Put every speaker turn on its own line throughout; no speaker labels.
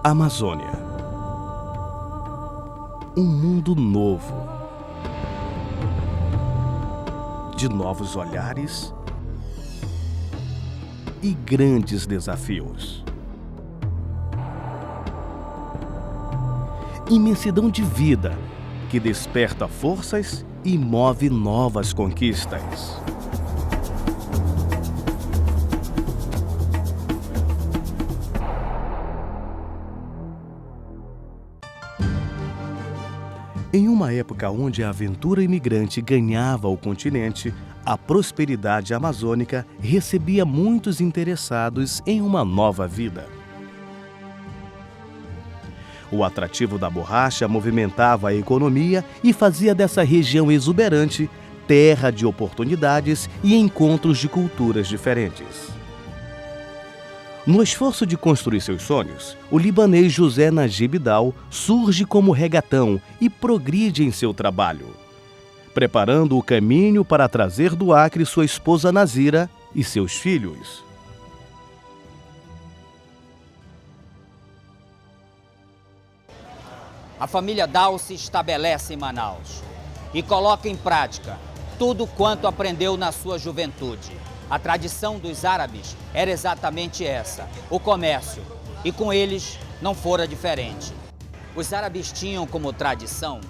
Amazônia. Um mundo novo, de novos olhares e grandes desafios. Imensidão de vida que desperta forças e move novas conquistas. Em uma época onde a aventura imigrante ganhava o continente, a prosperidade amazônica recebia muitos interessados em uma nova vida. O atrativo da borracha movimentava a economia e fazia dessa região exuberante terra de oportunidades e encontros de culturas diferentes. No esforço de construir seus sonhos, o libanês José Najib Dal surge como regatão e progride em seu trabalho, preparando o caminho para trazer do Acre sua esposa Nazira e seus filhos.
A família Dal se estabelece em Manaus e coloca em prática tudo quanto aprendeu na sua juventude. A tradição dos árabes era exatamente essa, o comércio, e com eles não fora diferente. Os árabes tinham como tradição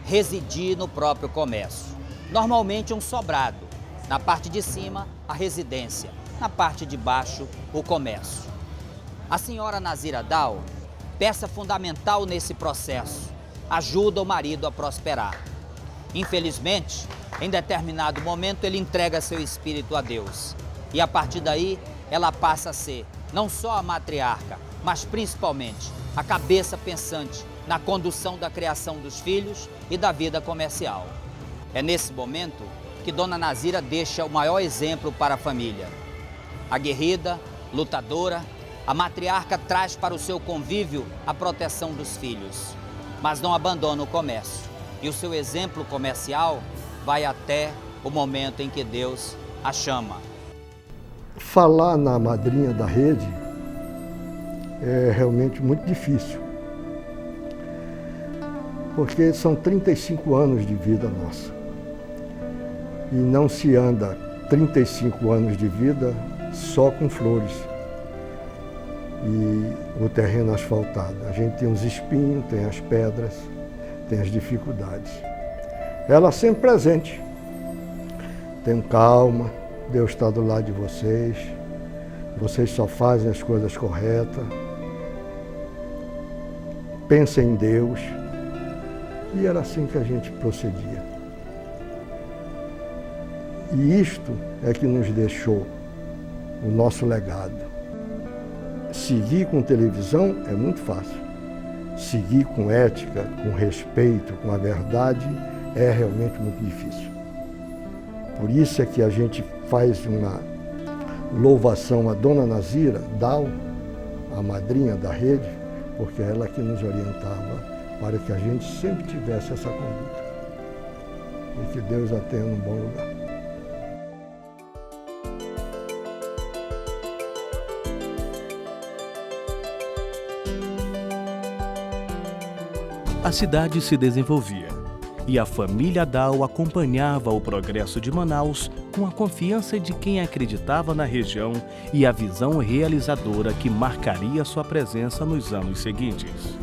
residir no próprio comércio, normalmente um sobrado, na parte de cima a residência, na parte de baixo o comércio. A senhora Nazira Dal, peça fundamental nesse processo, ajuda o marido a prosperar. Infelizmente, em determinado momento, ele entrega seu espírito a Deus. E a partir daí, ela passa a ser não só a matriarca, mas principalmente a cabeça pensante na condução da criação dos filhos e da vida comercial. É nesse momento que Dona Nazira deixa o maior exemplo para a família. Aguerrida, lutadora, a matriarca traz para o seu convívio a proteção dos filhos, mas não abandona o comércio. E o seu exemplo comercial vai até o momento em que Deus a chama.
Falar na madrinha da rede é realmente muito difícil, porque são 35 anos de vida nossa. E não se anda 35 anos de vida só com flores e o terreno asfaltado. A gente tem os espinhos, tem as pedras, tem as dificuldades. Ela sempre presente. Tenham calma, Deus está do lado de vocês só fazem as coisas corretas. Pensem em Deus. E era assim que a gente procedia. E isto é que nos deixou o nosso legado. Seguir com televisão é muito fácil. Seguir com ética, com respeito, com a verdade, é realmente muito difícil. Por isso é que a gente faz uma louvação à Dona Nazira Dal, a madrinha da rede, porque é ela que nos orientava para que a gente sempre tivesse essa conduta. E que Deus a tenha num bom lugar.
A cidade se desenvolvia e a família Dal acompanhava o progresso de Manaus com a confiança de quem acreditava na região e a visão realizadora que marcaria sua presença nos anos seguintes.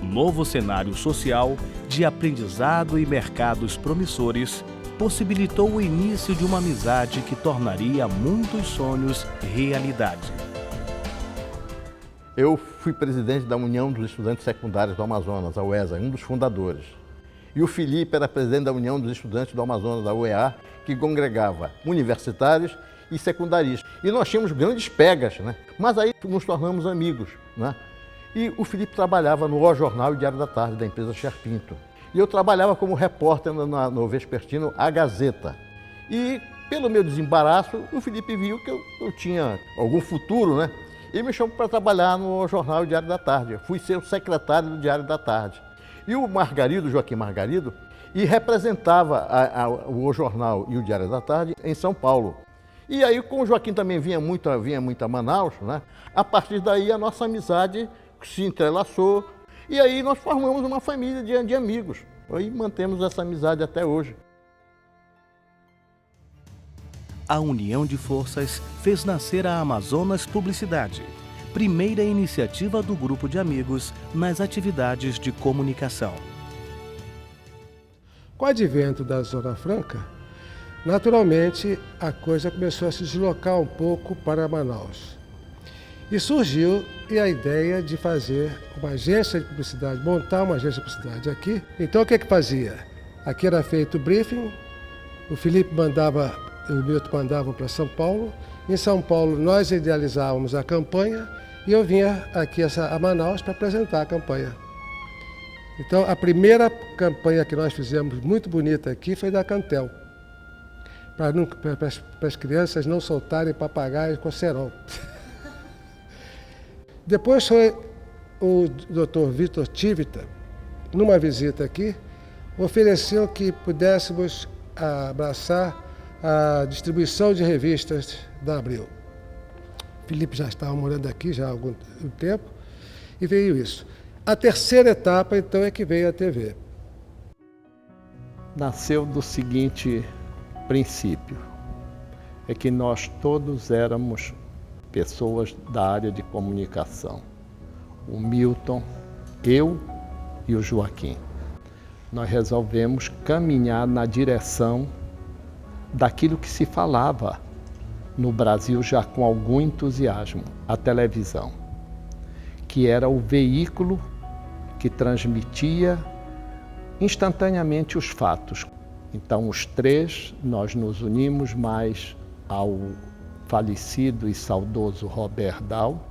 Um novo cenário social de aprendizado e mercados promissores possibilitou o início de uma amizade que tornaria muitos sonhos realidade.
Eu fui presidente da União dos Estudantes Secundários do Amazonas, a UESA, um dos fundadores. E o Felipe era presidente da União dos Estudantes do Amazonas, da UEA, que congregava universitários e secundaristas. E nós tínhamos grandes pegas, né? Mas aí nos tornamos amigos, né? E o Felipe trabalhava no O Jornal e Diário da Tarde, da empresa Sherpinto. E eu trabalhava como repórter no vespertino A Gazeta. E pelo meu desembaraço, o Felipe viu que eu tinha algum futuro, né? E me chamou para trabalhar no Jornal e Diário da Tarde. Eu fui ser o secretário do Diário da Tarde. E o Margarido, Joaquim Margarido, representava o Jornal e o Diário da Tarde em São Paulo. E aí, como o Joaquim também vinha muito a Manaus, né? A partir daí a nossa amizade se entrelaçou, e aí nós formamos uma família de amigos. E mantemos essa amizade até hoje.
A união de forças fez nascer a Amazonas Publicidade, primeira iniciativa do grupo de amigos nas atividades de comunicação.
Com o advento da Zona Franca, naturalmente a coisa começou a se deslocar um pouco para Manaus. E surgiu a ideia de fazer uma agência de publicidade, montar uma agência de publicidade aqui. Então o que fazia? Aqui era feito o briefing, o Felipe mandava, o Milton mandavam para São Paulo. Em São Paulo nós idealizávamos a campanha e eu vinha aqui a Manaus para apresentar a campanha. Então a primeira campanha que nós fizemos muito bonita aqui foi da Cantel, para as crianças não soltarem papagaios com cerol. Depois foi o Dr. Vitor Tivita, numa visita aqui, ofereceu que pudéssemos abraçar a distribuição de revistas da Abril. Felipe já estava morando aqui já há algum tempo e veio isso. A terceira etapa, então, é que veio a TV.
Nasceu do seguinte princípio, é que nós todos éramos pessoas da área de comunicação. O Milton, eu e o Joaquim. Nós resolvemos caminhar na direção daquilo que se falava no Brasil já com algum entusiasmo, a televisão, que era o veículo que transmitia instantaneamente os fatos. Então, os três, nós nos unimos mais ao falecido e saudoso Robert Dahl,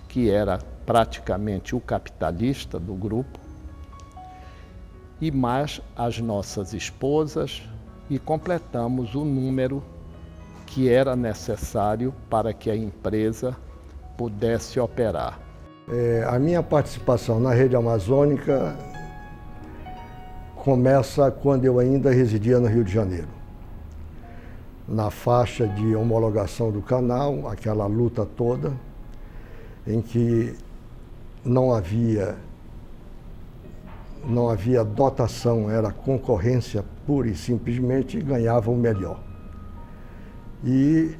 que era praticamente o capitalista do grupo, e mais as nossas esposas, e completamos o número que era necessário para que a empresa pudesse operar.
A minha participação na Rede Amazônica começa quando eu ainda residia no Rio de Janeiro. Na faixa de homologação do canal, aquela luta toda, em que não havia dotação, era concorrência pura e simplesmente ganhava o melhor. E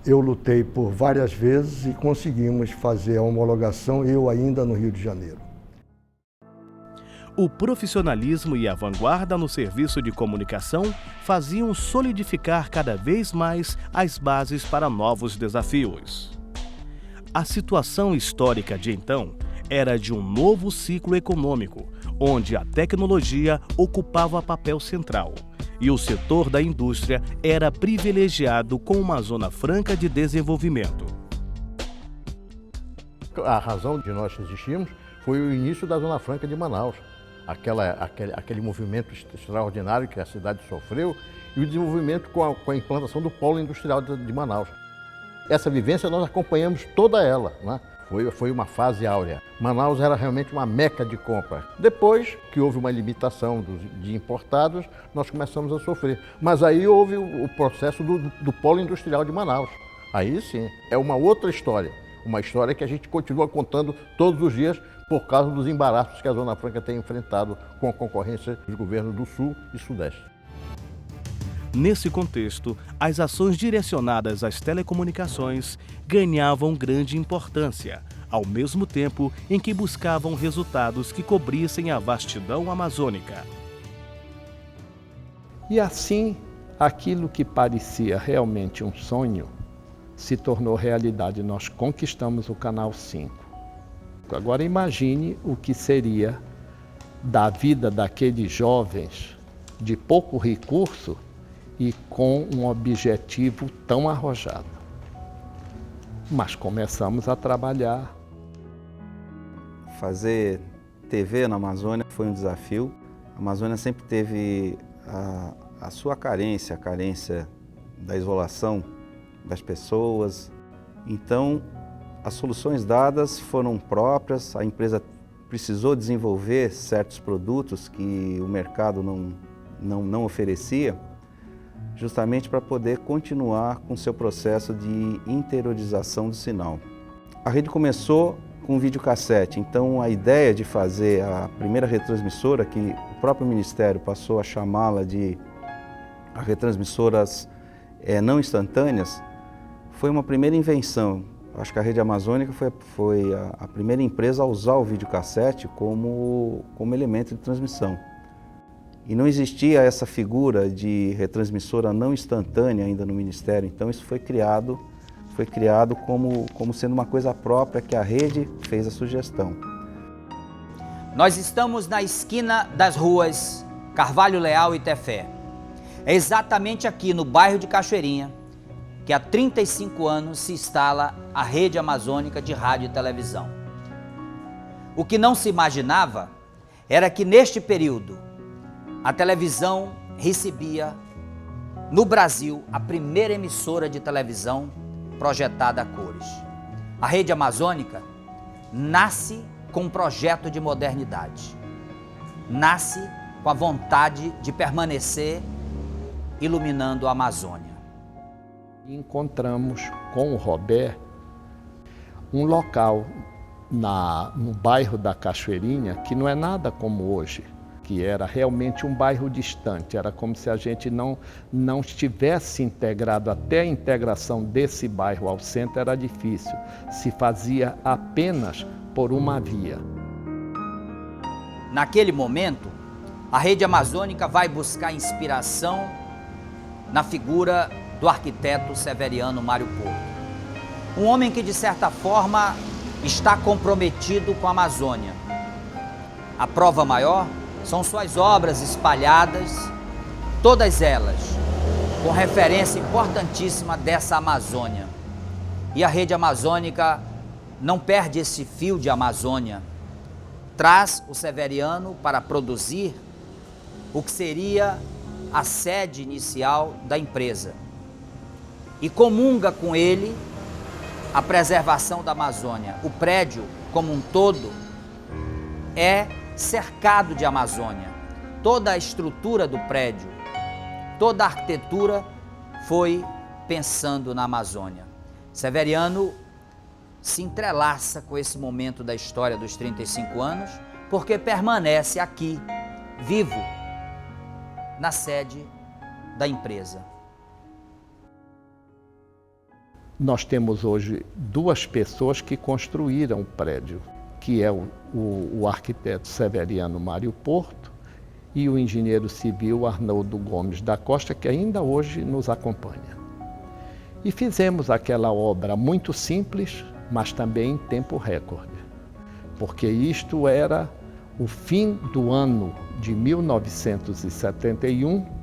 eu lutei por várias vezes e conseguimos fazer a homologação, eu ainda no Rio de Janeiro.
O profissionalismo e a vanguarda no serviço de comunicação faziam solidificar cada vez mais as bases para novos desafios. A situação histórica de então era de um novo ciclo econômico, onde a tecnologia ocupava papel central e o setor da indústria era privilegiado com uma zona franca de desenvolvimento.
A razão de nós existirmos foi o início da Zona Franca de Manaus. Aquele movimento extraordinário que a cidade sofreu e o desenvolvimento com a implantação do polo industrial de Manaus. Essa vivência nós acompanhamos toda ela, né? Foi uma fase áurea. Manaus era realmente uma meca de compra. Depois que houve uma limitação de importados, nós começamos a sofrer. Mas aí houve o processo do polo industrial de Manaus. Aí sim, é uma outra história. Uma história que a gente continua contando todos os dias por causa dos embaraços que a Zona Franca tem enfrentado com a concorrência dos governos do Sul e Sudeste.
Nesse contexto, as ações direcionadas às telecomunicações ganhavam grande importância, ao mesmo tempo em que buscavam resultados que cobrissem a vastidão amazônica.
E assim, aquilo que parecia realmente um sonho se tornou realidade. Nós conquistamos o Canal 5. Agora imagine o que seria da vida daqueles jovens de pouco recurso e com um objetivo tão arrojado. Mas começamos a trabalhar.
Fazer TV na Amazônia foi um desafio. A Amazônia sempre teve a sua carência, a carência da isolação das pessoas. Então, as soluções dadas foram próprias, a empresa precisou desenvolver certos produtos que o mercado não oferecia, justamente para poder continuar com seu processo de interiorização do sinal. A rede começou com videocassete. Então a ideia de fazer a primeira retransmissora, que o próprio Ministério passou a chamá-la de retransmissoras não instantâneas, foi uma primeira invenção. Acho que a Rede Amazônica foi a primeira empresa a usar o videocassete como elemento de transmissão. E não existia essa figura de retransmissora não instantânea ainda no Ministério, então isso foi criado como sendo uma coisa própria que a rede fez a sugestão.
Nós estamos na esquina das ruas Carvalho Leal e Tefé. É exatamente aqui no bairro de Cachoeirinha que há 35 anos se instala a Rede Amazônica de Rádio e Televisão. O que não se imaginava era que neste período a televisão recebia no Brasil a primeira emissora de televisão projetada a cores. A Rede Amazônica nasce com um projeto de modernidade, nasce com a vontade de permanecer iluminando a Amazônia.
Encontramos com o Robert um local no bairro da Cachoeirinha que não é nada como hoje, que era realmente um bairro distante, era como se a gente não estivesse integrado, até a integração desse bairro ao centro era difícil, se fazia apenas por uma via.
Naquele momento, a Rede Amazônica vai buscar inspiração na figura do arquiteto Severiano Mário Porto. Um homem que, de certa forma, está comprometido com a Amazônia. A prova maior são suas obras espalhadas, todas elas com referência importantíssima dessa Amazônia. E a Rede Amazônica não perde esse fio de Amazônia. Traz o Severiano para produzir o que seria a sede inicial da empresa. E comunga com ele a preservação da Amazônia. O prédio, como um todo, é cercado de Amazônia. Toda a estrutura do prédio, toda a arquitetura foi pensando na Amazônia. Severiano se entrelaça com esse momento da história dos 35 anos, porque permanece aqui, vivo, na sede da empresa.
Nós temos hoje duas pessoas que construíram o prédio, que é o arquiteto Severiano Mário Porto e o engenheiro civil Arnoldo Gomes da Costa, que ainda hoje nos acompanha. E fizemos aquela obra muito simples, mas também em tempo recorde, porque isto era o fim do ano de 1971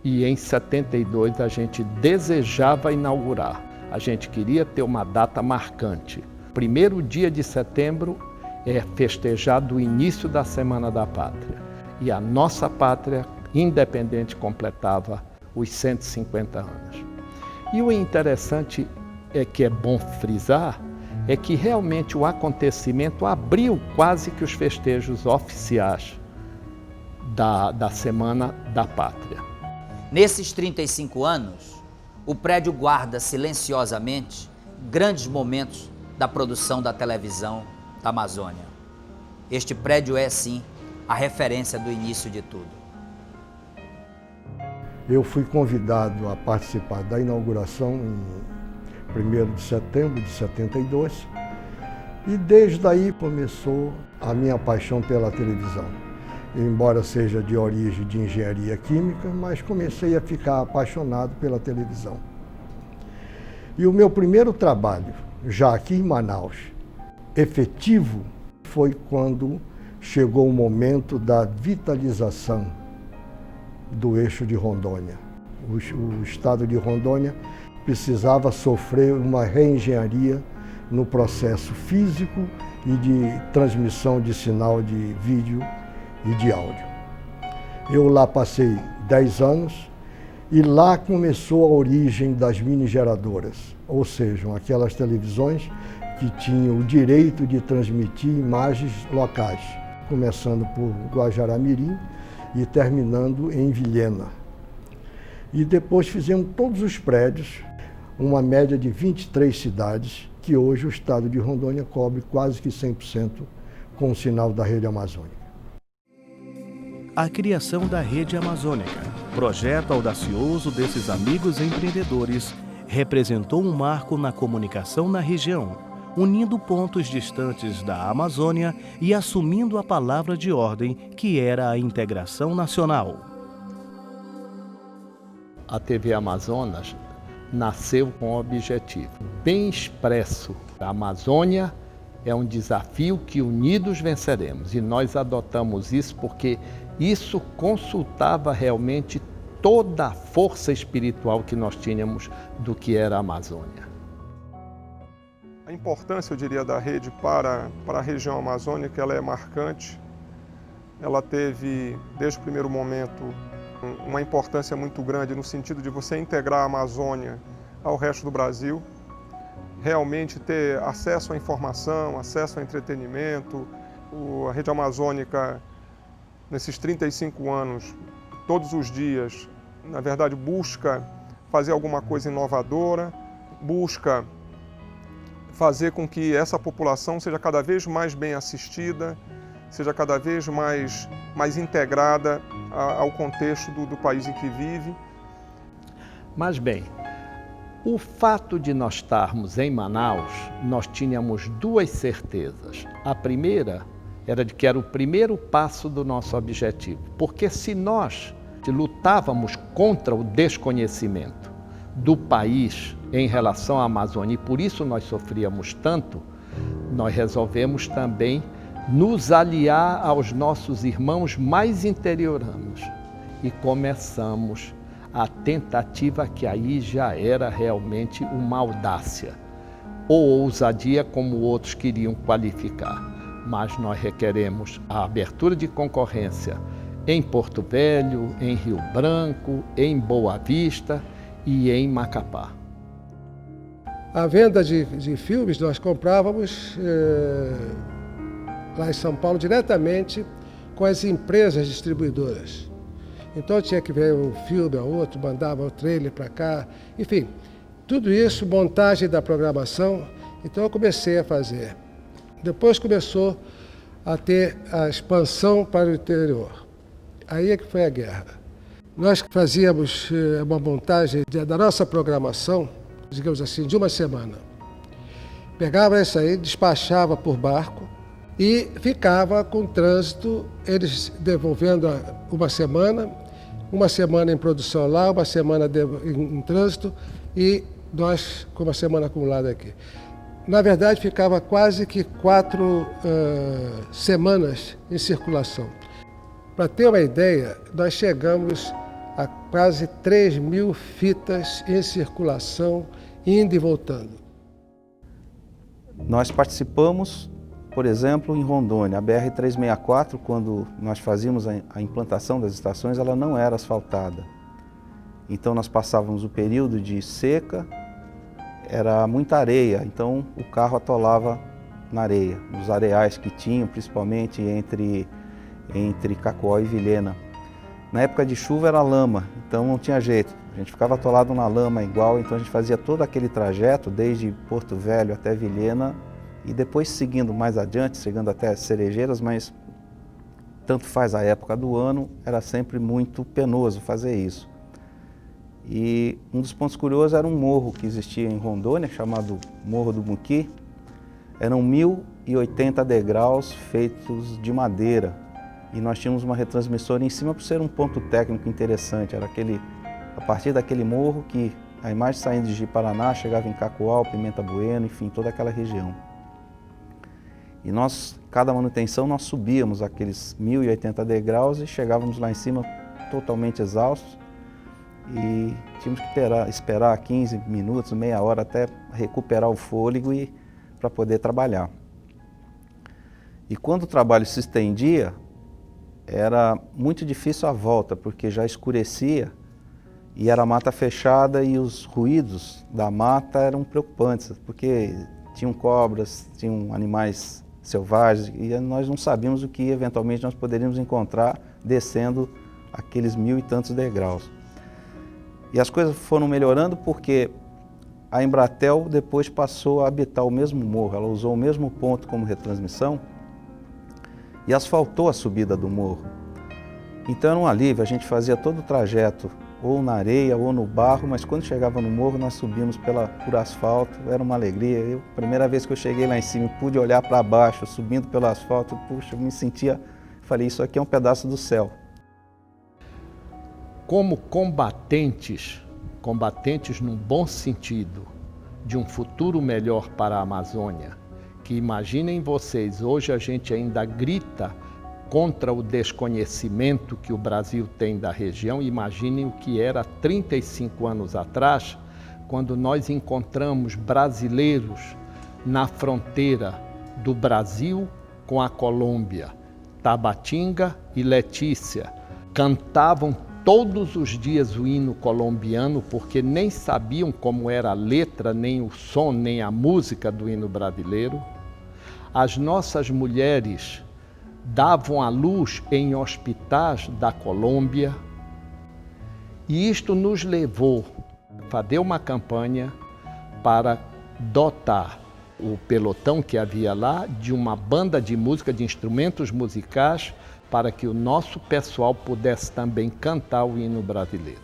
e em 72 a gente desejava inaugurar. A gente queria ter uma data marcante. Primeiro dia de setembro é festejado o início da Semana da Pátria. E a nossa pátria independente completava os 150 anos. E o interessante é que é bom frisar, é que realmente o acontecimento abriu quase que os festejos oficiais da Semana da Pátria.
Nesses 35 anos, o prédio guarda silenciosamente grandes momentos da produção da televisão da Amazônia. Este prédio é, sim, a referência do início de tudo.
Eu fui convidado a participar da inauguração em 1º de setembro de 72 e desde aí começou a minha paixão pela televisão. Embora seja de origem de engenharia química, mas comecei a ficar apaixonado pela televisão. E o meu primeiro trabalho, já aqui em Manaus, efetivo, foi quando chegou o momento da vitalização do eixo de Rondônia. O estado de Rondônia precisava sofrer uma reengenharia no processo físico e de transmissão de sinal de vídeo e de áudio. Eu lá passei 10 anos e lá começou a origem das mini-geradoras, ou seja, aquelas televisões que tinham o direito de transmitir imagens locais, começando por Guajará-Mirim e terminando em Vilhena. E depois fizemos todos os prédios, uma média de 23 cidades, que hoje o estado de Rondônia cobre quase que 100% com o sinal da Rede Amazônica.
A criação da Rede Amazônica, projeto audacioso desses amigos empreendedores, representou um marco na comunicação na região, unindo pontos distantes da Amazônia e assumindo a palavra de ordem que era a integração nacional.
A TV Amazonas nasceu com um objetivo bem expresso. A Amazônia é um desafio que unidos venceremos, e nós adotamos isso porque isso consultava realmente toda a força espiritual que nós tínhamos do que era a Amazônia.
A importância, eu diria, da rede para a região amazônica, ela é marcante. Ela teve, desde o primeiro momento, uma importância muito grande no sentido de você integrar a Amazônia ao resto do Brasil, realmente ter acesso à informação, acesso ao entretenimento. A Rede Amazônica, nesses 35 anos, todos os dias, na verdade, busca fazer alguma coisa inovadora, busca fazer com que essa população seja cada vez mais bem assistida, seja cada vez mais integrada ao contexto do país em que vive.
Mas bem, o fato de nós estarmos em Manaus, nós tínhamos duas certezas. A primeira era de que era o primeiro passo do nosso objetivo, porque se nós lutávamos contra o desconhecimento do país em relação à Amazônia, e por isso nós sofríamos tanto, nós resolvemos também nos aliar aos nossos irmãos mais interioranos e começamos a tentativa que aí já era realmente uma audácia, ou ousadia, como outros queriam qualificar. Mas nós requeremos a abertura de concorrência em Porto Velho, em Rio Branco, em Boa Vista e em Macapá.
A venda de filmes nós comprávamos lá em São Paulo diretamente com as empresas distribuidoras. Então eu tinha que ver um filme ou outro, mandava o trailer para cá, enfim, tudo isso, montagem da programação. Então eu comecei a fazer. Depois começou a ter a expansão para o interior. Aí é que foi a guerra. Nós fazíamos uma montagem da nossa programação, digamos assim, de uma semana. Pegava isso aí, despachava por barco e ficava com trânsito, eles devolvendo uma semana em produção lá, uma semana em trânsito e nós com uma semana acumulada aqui. Na verdade, ficava quase que 4 semanas em circulação. Para ter uma ideia, nós chegamos a quase 3.000 fitas em circulação, indo e voltando.
Nós participamos, por exemplo, em Rondônia, a BR-364, quando nós fazíamos a implantação das estações, ela não era asfaltada. Então nós passávamos o período de seca, era muita areia, então o carro atolava na areia, nos areais que tinham, principalmente entre Cacoal e Vilhena. Na época de chuva era lama, então não tinha jeito, a gente ficava atolado na lama igual, então a gente fazia todo aquele trajeto, desde Porto Velho até Vilhena, e depois seguindo mais adiante, chegando até Cerejeiras, mas tanto faz a época do ano, era sempre muito penoso fazer isso. E um dos pontos curiosos era um morro que existia em Rondônia, chamado Morro do Muqui. Eram 1.080 degraus feitos de madeira. E nós tínhamos uma retransmissora em cima por ser um ponto técnico interessante. Era a partir daquele morro que a imagem saindo de Ji-Paraná chegava em Cacoal, Pimenta Bueno, enfim, toda aquela região. E nós, cada manutenção, nós subíamos aqueles 1.080 degraus e chegávamos lá em cima totalmente exaustos. E tínhamos que esperar 15 minutos, meia hora até recuperar o fôlego para poder trabalhar. E quando o trabalho se estendia, era muito difícil a volta, porque já escurecia e era mata fechada e os ruídos da mata eram preocupantes, porque tinham cobras, tinham animais selvagens e nós não sabíamos o que eventualmente nós poderíamos encontrar descendo aqueles 1.000 e tantos degraus. E as coisas foram melhorando porque A Embratel depois passou a habitar o mesmo morro, ela usou o mesmo ponto como retransmissão e asfaltou a subida do morro. Então era um alívio, a gente fazia todo o trajeto ou na areia ou no barro, mas quando chegava no morro nós subíamos por asfalto, era uma alegria. Primeira vez que eu cheguei lá em cima, pude olhar para baixo, subindo pelo asfalto, puxa, eu me sentia, falei, isso aqui é um pedaço do céu.
Como combatentes num bom sentido, de um futuro melhor para a Amazônia, que imaginem vocês, hoje a gente ainda grita contra o desconhecimento que o Brasil tem da região. Imaginem o que era 35 anos atrás, quando nós encontramos brasileiros na fronteira do Brasil com a Colômbia. Tabatinga e Letícia cantavam todos os dias o hino colombiano, porque nem sabiam como era a letra, nem o som, nem a música do hino brasileiro. As nossas mulheres davam à luz em hospitais da Colômbia, e isto nos levou a fazer uma campanha para dotar o pelotão que havia lá de uma banda de música, de instrumentos musicais, para que o nosso pessoal pudesse também cantar o hino brasileiro.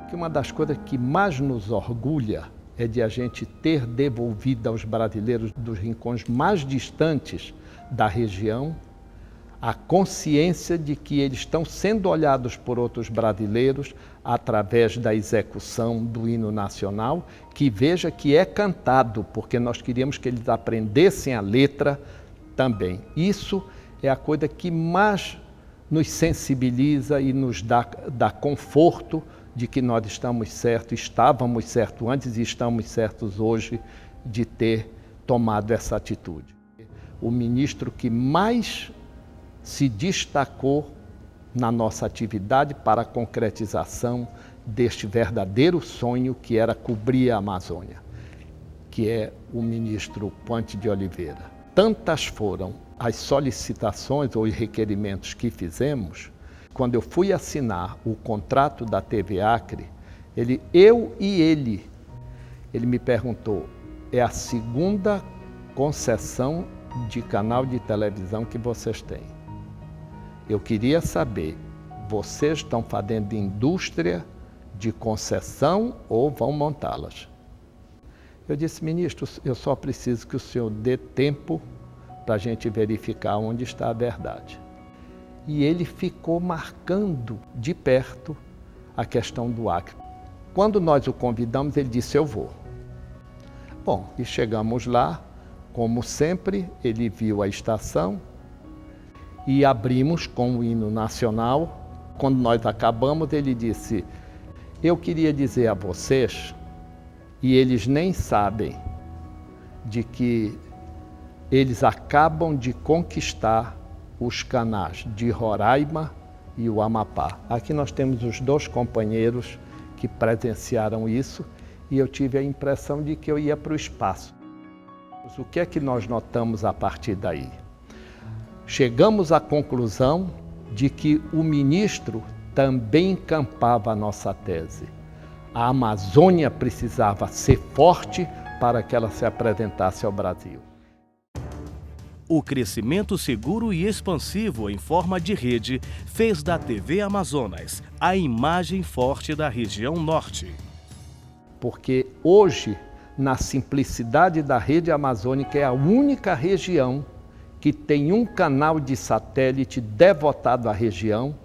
Que uma das coisas que mais nos orgulha é de a gente ter devolvido aos brasileiros dos rincões mais distantes da região a consciência de que eles estão sendo olhados por outros brasileiros através da execução do hino nacional, que veja que é cantado, porque nós queríamos que eles aprendessem a letra também. Isso é a coisa que mais nos sensibiliza e nos dá conforto de que nós estamos certos, estávamos certos antes e estamos certos hoje de ter tomado essa atitude. O ministro que mais se destacou na nossa atividade para a concretização deste verdadeiro sonho que era cobrir a Amazônia, que é o ministro Puente de Oliveira. Tantas foram as solicitações ou requerimentos que fizemos. Quando eu fui assinar o contrato da TV Acre, ele me perguntou, é a segunda concessão de canal de televisão que vocês têm. Eu queria saber, vocês estão fazendo indústria de concessão ou vão montá-las? Eu disse, ministro, eu só preciso que o senhor dê tempo para a gente verificar onde está a verdade. E ele ficou marcando de perto a questão do Acre. Quando nós o convidamos, ele disse, eu vou. Bom, e chegamos lá, como sempre, ele viu a estação e abrimos com o hino nacional. Quando nós acabamos, ele disse, eu queria dizer a vocês, e eles nem sabem, de que eles acabam de conquistar os canais de Roraima e o Amapá. Aqui nós temos os dois companheiros que presenciaram isso e eu tive a impressão de que eu ia para o espaço. O que é que nós notamos a partir daí? Chegamos à conclusão de que o ministro também encampava a nossa tese. A Amazônia precisava ser forte para que ela se apresentasse ao Brasil.
O crescimento seguro e expansivo em forma de rede fez da TV Amazonas a imagem forte da região norte.
Porque hoje, na simplicidade da rede amazônica, é a única região que tem um canal de satélite devotado à região,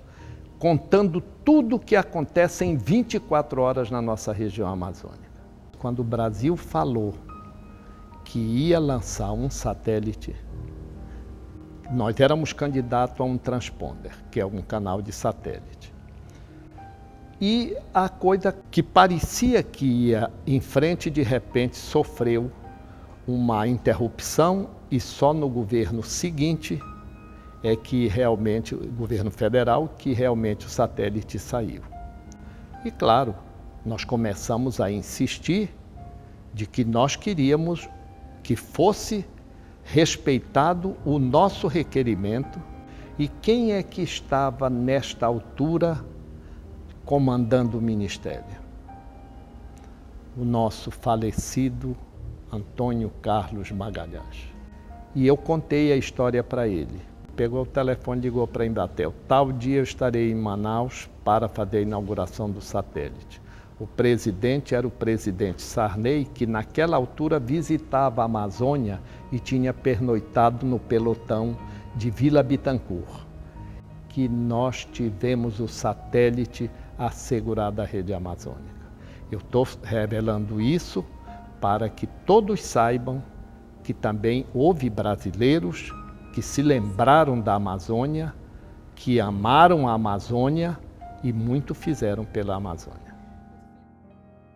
contando tudo o que acontece em 24 horas na nossa região amazônica. Quando o Brasil falou que ia lançar um satélite, nós éramos candidatos a um transponder, que é um canal de satélite. E a coisa que parecia que ia em frente, de repente, sofreu uma interrupção e só no governo seguinte é que realmente, o governo federal, que realmente o satélite saiu. E claro, nós começamos a insistir de que nós queríamos que fosse respeitado o nosso requerimento E quem é que estava nesta altura comandando o ministério? O nosso falecido Antônio Carlos Magalhães. E eu contei a história para ele. Pegou o telefone e ligou para a Embratel. Tal dia eu estarei em Manaus para fazer a inauguração do satélite. O presidente era o presidente Sarney, que naquela altura visitava a Amazônia e tinha pernoitado no pelotão de Vila Bittencourt. Que nós tivemos o satélite assegurado da rede amazônica. Eu estou revelando isso para que todos saibam que também houve brasileiros que se lembraram da Amazônia, que amaram a Amazônia e muito fizeram pela Amazônia.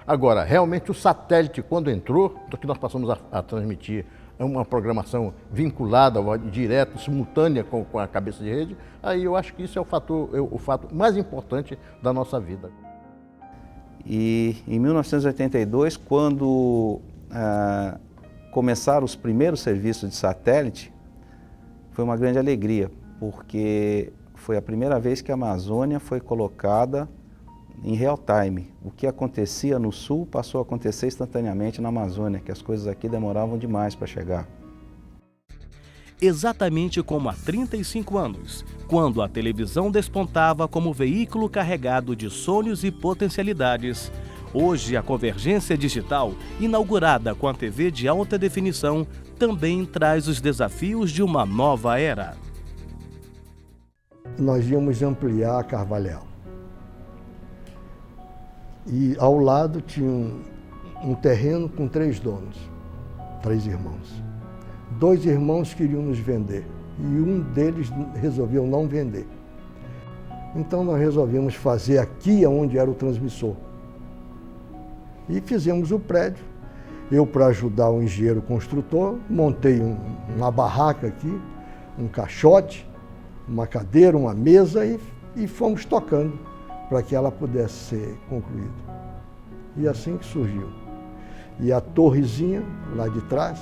Agora, realmente o satélite, quando entrou, que nós passamos a transmitir uma programação vinculada, direta, simultânea com a cabeça de rede, aí eu acho que isso é o fato mais importante da nossa vida.
E em 1982, quando começaram os primeiros serviços de satélite, foi uma grande alegria, porque foi a primeira vez que a Amazônia foi colocada em real time. O que acontecia no sul passou a acontecer instantaneamente na Amazônia, que as coisas aqui demoravam demais para chegar.
Exatamente como há 35 anos, quando a televisão despontava como veículo carregado de sonhos e potencialidades, hoje a convergência digital, inaugurada com a TV de alta definição, também traz os desafios de uma nova era.
Nós íamos ampliar a Carvalhal. E ao lado tinha um terreno com 3 donos, 3 irmãos. 2 irmãos queriam nos vender e um deles resolveu não vender. Então nós resolvemos fazer aqui onde era o transmissor. E fizemos o prédio. Eu, para ajudar o engenheiro construtor, montei uma barraca aqui, um caixote, uma cadeira, uma mesa e fomos tocando para que ela pudesse ser concluída. E assim que surgiu. E a torrezinha, lá de trás,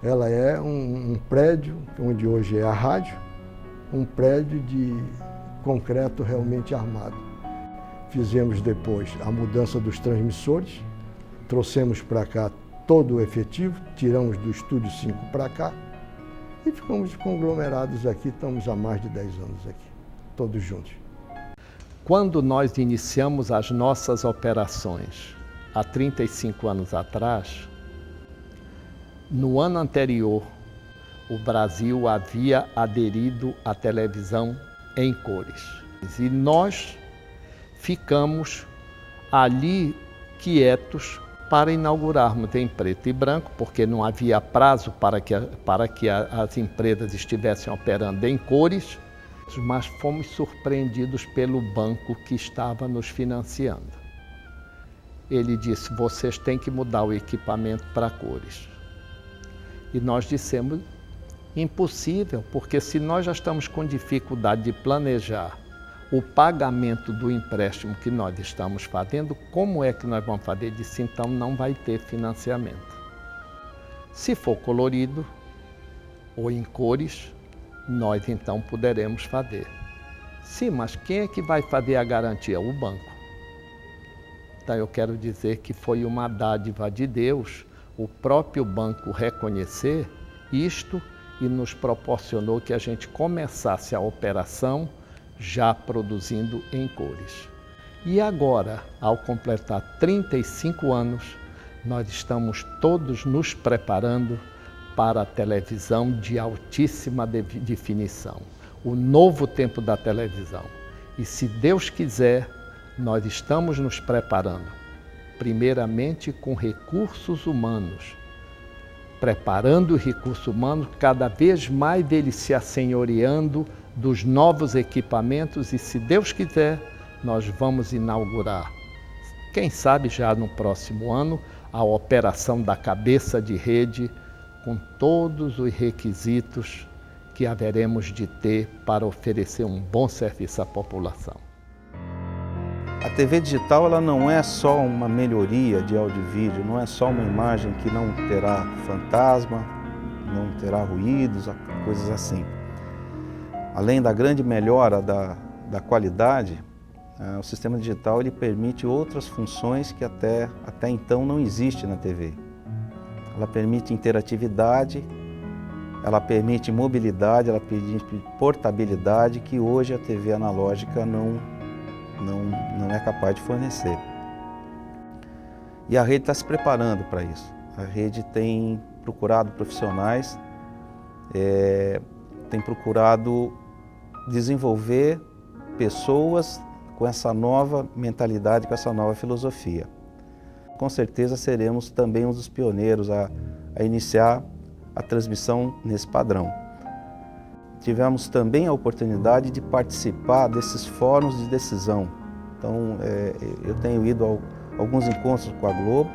ela é um prédio, onde hoje é a rádio, um prédio de concreto realmente armado. Fizemos depois a mudança dos transmissores, trouxemos para cá todo o efetivo, tiramos do Estúdio 5 para cá e ficamos conglomerados aqui, estamos há mais de 10 anos aqui, todos juntos.
Quando nós iniciamos as nossas operações, há 35 anos atrás, no ano anterior, o Brasil havia aderido à televisão em cores. E nós ficamos ali quietos para inaugurarmos em preto e branco, porque não havia prazo para que as empresas estivessem operando em cores, mas fomos surpreendidos pelo banco que estava nos financiando. Ele disse, vocês têm que mudar o equipamento para cores. E nós dissemos, impossível, porque se nós já estamos com dificuldade de planejar o pagamento do empréstimo que nós estamos fazendo, como é que nós vamos fazer? Ele disse, então não vai ter financiamento. Se for colorido ou em cores, nós então poderemos fazer. Sim, mas quem é que vai fazer a garantia? O banco. Então eu quero dizer que foi uma dádiva de Deus, o próprio banco reconhecer isto e nos proporcionou que a gente começasse a operação já produzindo em cores. E agora, ao completar 35 anos, nós estamos todos nos preparando para a televisão de altíssima definição, o novo tempo da televisão. E se Deus quiser, nós estamos nos preparando, primeiramente com recursos humanos, preparando o recurso humano, cada vez mais ele se assenhoreando dos novos equipamentos e, se Deus quiser, nós vamos inaugurar, quem sabe já no próximo ano, a operação da cabeça de rede com todos os requisitos que haveremos de ter para oferecer um bom serviço à população.
A TV digital ela não é só uma melhoria de áudio e vídeo, não é só uma imagem que não terá fantasma, não terá ruídos, coisas assim. Além da grande melhora da qualidade, o sistema digital ele permite outras funções que até então não existem na TV. Ela permite interatividade, ela permite mobilidade, ela permite portabilidade que hoje a TV analógica não é capaz de fornecer. E a rede está se preparando para isso. A rede tem procurado profissionais, tem procurado desenvolver pessoas com essa nova mentalidade, com essa nova filosofia. Com certeza seremos também um dos pioneiros a iniciar a transmissão nesse padrão. Tivemos também a oportunidade de participar desses fóruns de decisão. Então, eu tenho ido a alguns encontros com a Globo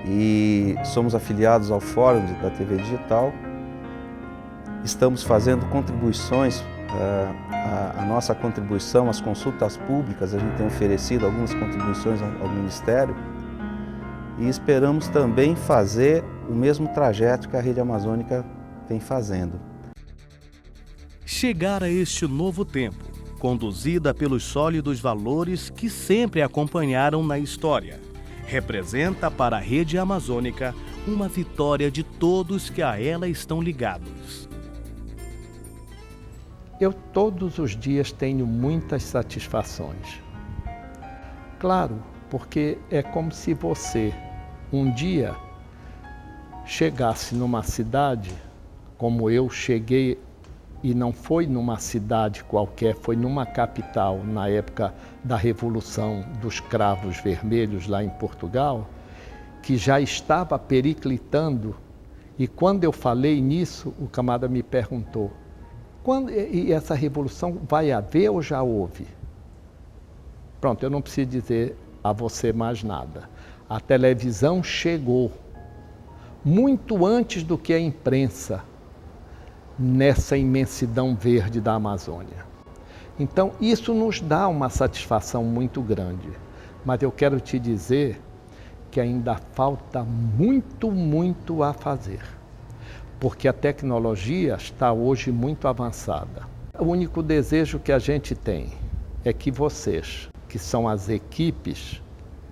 e somos afiliados ao Fórum da TV Digital. Estamos fazendo contribuições, a nossa contribuição às consultas públicas, a gente tem oferecido algumas contribuições ao Ministério e esperamos também fazer o mesmo trajeto que a Rede Amazônica vem fazendo.
Chegar a este novo tempo, conduzida pelos sólidos valores que sempre acompanharam na história, representa para a Rede Amazônica uma vitória de todos que a ela estão ligados.
Eu todos os dias tenho muitas satisfações. Claro, porque é como se você um dia chegasse numa cidade, como eu cheguei, e não foi numa cidade qualquer, foi numa capital, na época da Revolução dos Cravos Vermelhos, lá em Portugal, que já estava periclitando, e quando eu falei nisso, o camarada me perguntou, e essa revolução vai haver ou já houve? Pronto, eu não preciso dizer a você mais nada. A televisão chegou muito antes do que a imprensa nessa imensidão verde da Amazônia. Então, isso nos dá uma satisfação muito grande. Mas eu quero te dizer que ainda falta muito a fazer. Porque a tecnologia está hoje muito avançada. O único desejo que a gente tem é que vocês, que são as equipes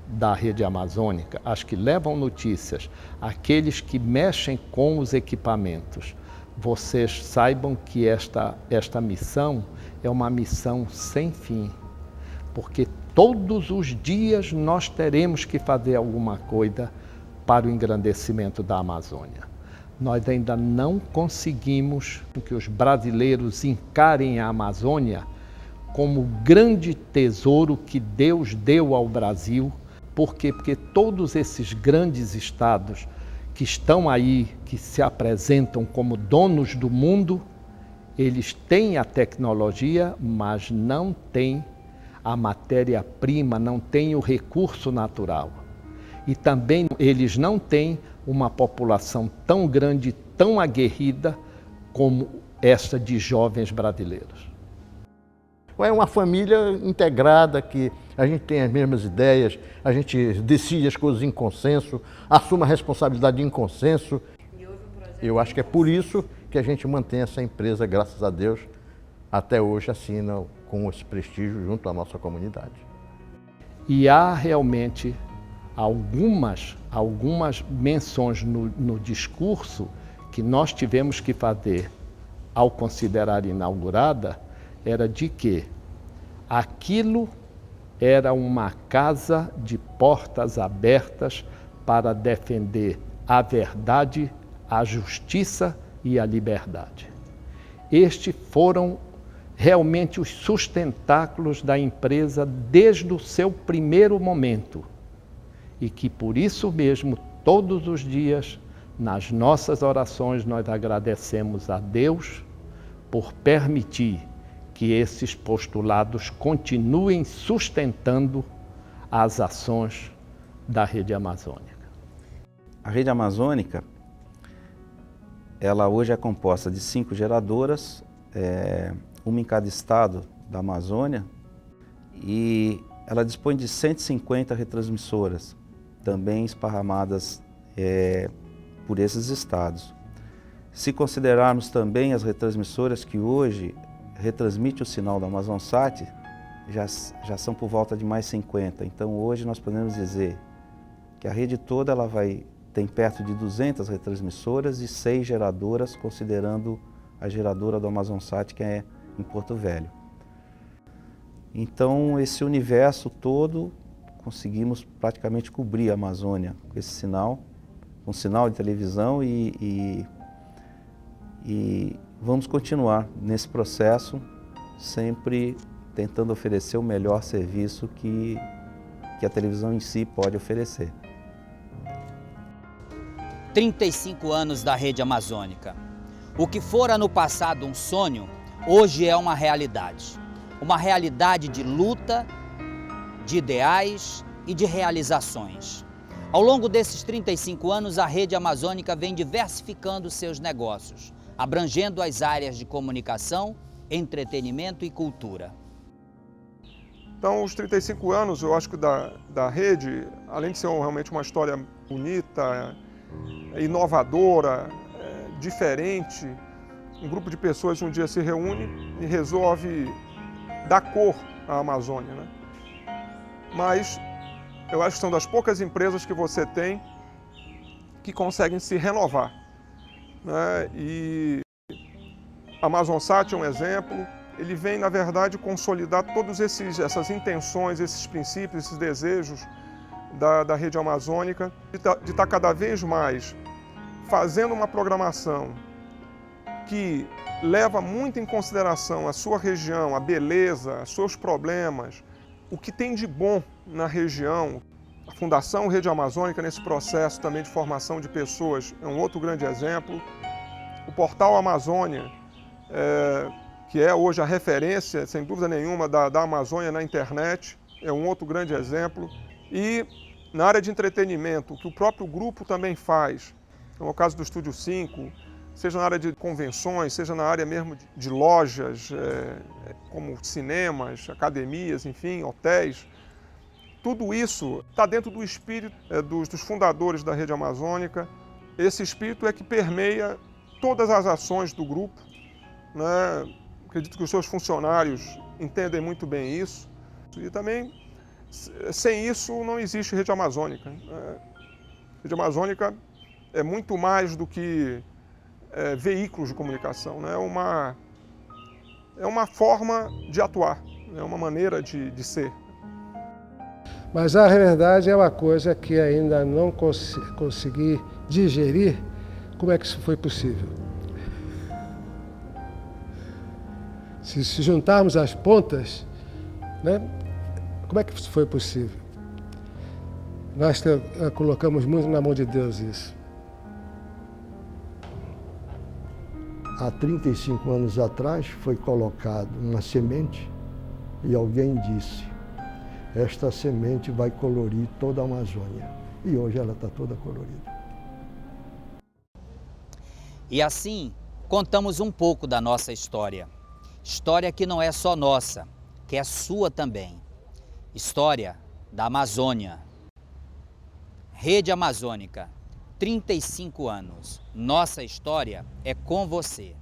da Rede Amazônica, as que levam notícias, aqueles que mexem com os equipamentos, vocês saibam que esta missão é uma missão sem fim, porque todos os dias nós teremos que fazer alguma coisa para o engrandecimento da Amazônia. Nós ainda não conseguimos que os brasileiros encarem a Amazônia como o grande tesouro que Deus deu ao Brasil. Por quê? Porque todos esses grandes estados que estão aí, que se apresentam como donos do mundo, eles têm a tecnologia, mas não têm a matéria-prima, não têm o recurso natural. E também eles não têm uma população tão grande, tão aguerrida como esta de jovens brasileiros.
É uma família integrada, que a gente tem as mesmas ideias, a gente decide as coisas em consenso, assume a responsabilidade em consenso. Eu acho que é por isso que a gente mantém essa empresa, graças a Deus, até hoje assina com esse prestígio junto à nossa comunidade.
E há realmente algumas menções no discurso que nós tivemos que fazer ao considerar inaugurada, era de que aquilo era uma casa de portas abertas para defender a verdade, a justiça e a liberdade. Estes foram realmente os sustentáculos da empresa desde o seu primeiro momento. E que por isso mesmo, todos os dias, nas nossas orações, nós agradecemos a Deus por permitir que esses postulados continuem sustentando as ações da Rede Amazônica.
A Rede Amazônica, ela hoje é composta de 5 geradoras, uma em cada estado da Amazônia, e ela dispõe de 150 retransmissoras, também esparramadas por esses estados. Se considerarmos também as retransmissoras que hoje retransmitem o sinal da Amazonsat, já são por volta de mais 50. Então hoje nós podemos dizer que a rede toda tem perto de 200 retransmissoras e 6 geradoras, considerando a geradora do Amazonsat, que é em Porto Velho. Então esse universo todo, conseguimos praticamente cobrir a Amazônia com esse sinal, com sinal de televisão e vamos continuar nesse processo, sempre tentando oferecer o melhor serviço que a televisão em si pode oferecer.
35 anos da Rede Amazônica. O que fora no passado um sonho, hoje é uma realidade. Uma realidade de luta, de ideais e de realizações. Ao longo desses 35 anos, a Rede Amazônica vem diversificando seus negócios, abrangendo as áreas de comunicação, entretenimento e cultura.
Então, os 35 anos, eu acho que da rede, além de ser realmente uma história bonita, inovadora, diferente, um grupo de pessoas um dia se reúne e resolve dar cor à Amazônia, né? Mas eu acho que são das poucas empresas que você tem que conseguem se renovar, né? E a Amazonsat é um exemplo. Ele vem, na verdade, consolidar todas essas intenções, esses princípios, esses desejos da Rede Amazônica, de estar cada vez mais fazendo uma programação que leva muito em consideração a sua região, a beleza, os seus problemas, o que tem de bom na região. A Fundação Rede Amazônica, nesse processo também de formação de pessoas, é um outro grande exemplo. O Portal Amazônia, que é hoje a referência, sem dúvida nenhuma, da Amazônia na internet, é um outro grande exemplo. E na área de entretenimento, o que o próprio grupo também faz, no caso do Estúdio 5, seja na área de convenções, seja na área mesmo de lojas, como cinemas, academias, enfim, hotéis, tudo isso está dentro do espírito dos fundadores da Rede Amazônica. Esse espírito é que permeia todas as ações do grupo, né? Acredito que os seus funcionários entendem muito bem isso. E também, sem isso, não existe Rede Amazônica. Rede Amazônica é muito mais do que veículos de comunicação, né? É uma forma de atuar, é uma maneira de ser.
Mas a verdade é uma coisa que ainda não consegui digerir. Como é que isso foi possível? Se juntarmos as pontas, né, como é que isso foi possível? Nós colocamos muito na mão de Deus isso.
Há 35 anos atrás foi colocado uma semente e alguém disse: esta semente vai colorir toda a Amazônia. E hoje ela está toda colorida.
E assim, contamos um pouco da nossa história. História que não é só nossa, que é sua também. História da Amazônia. Rede Amazônica, 35 anos. Nossa história é com você.